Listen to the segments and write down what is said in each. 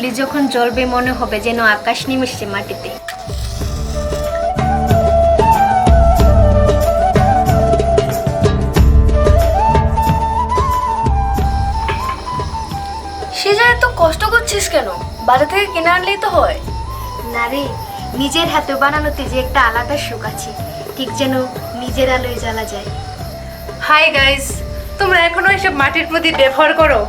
প্রদীপ যখন জ্বলবে মনে হবে যেন আকাশ নেমে এসেছে মাটিতে। সে যায় এত কষ্ট করছিস কেন? বাজার থেকে কিনে আনলেই তো হয়। না রে, নিজের হাতে বানানোতে যে একটা আলাদা সুখ আছে, ঠিক যেন নিজের আলোয় জ্বালা যায়। হাই গাইস, তোমরা এখনো এসব মাটির প্রদীপ ব্যবহার করো?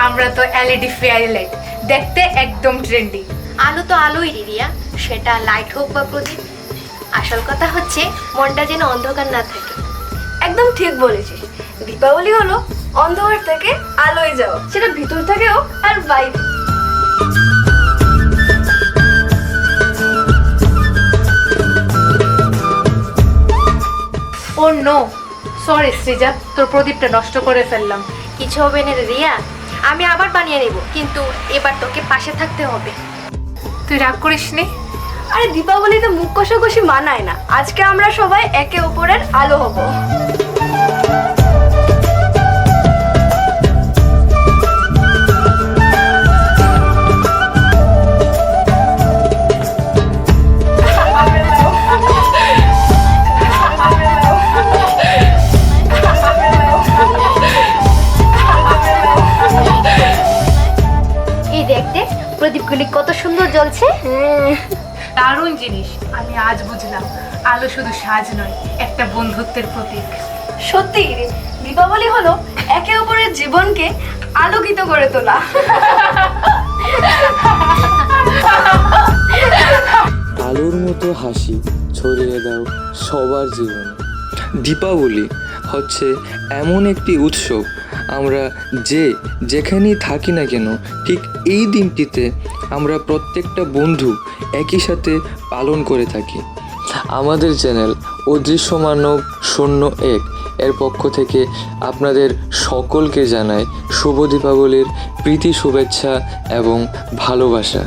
আমরা তো এলইডি ফেয়ারি লাইট, দেখতে একদম ট্রেন্ডি। আলো তো আলোই রে রিয়া, সেটা লাইট হোক বা প্রদীপ। আসল কথা হচ্ছে মনটা যেন অন্ধকার না থাকে। একদম ঠিক বলেছিস। দীপাবলি হলো অন্ধকার থেকে আলোয় যাওয়া, সেটা ভিতর থেকে হোক আর বাইরে। ও নো, সরি সৃজা, তোর প্রদীপটা নষ্ট করে ফেললাম। কিছু হবে না রে রিয়া, আমি আবার বানিয়ে নেব, কিন্তু এবার তোকে পাশে থাকতে হবে। তুই রাগ করিস নি? আরে দীপাবলিতে মুখ কষাকষি মানায় না। আজকে আমরা সবাই একে অপরের আলো হব। এই দেখতে প্রদীপগুলি কত সুন্দর জ্বলছে। দারুণ জিনিস। আমি আজ বুঝলাম আলো শুধু সাজ নয়, একটা বন্ধুত্বের প্রতীক। সত্যি রে, দীপাবলি হলো একে অপরের জীবনকে আলোকিত করে তোলা। আলোর মতো হাসি ছড়িয়ে দাও সবার জীবনে। দীপাবলি হচ্ছে এমন একটি উৎসব, আমরা যেখানেই থাকি না কেন ঠিক এই দিনটিতে আমরা প্রত্যেকটা বন্ধু একই সাথে পালন করে থাকি। আমাদের চ্যানেল অদৃশ্য মানব 01 এর পক্ষ থেকে আপনাদের সকলকে জানাই শুভ দীপাবলির প্রীতি, শুভেচ্ছা এবং ভালোবাসা।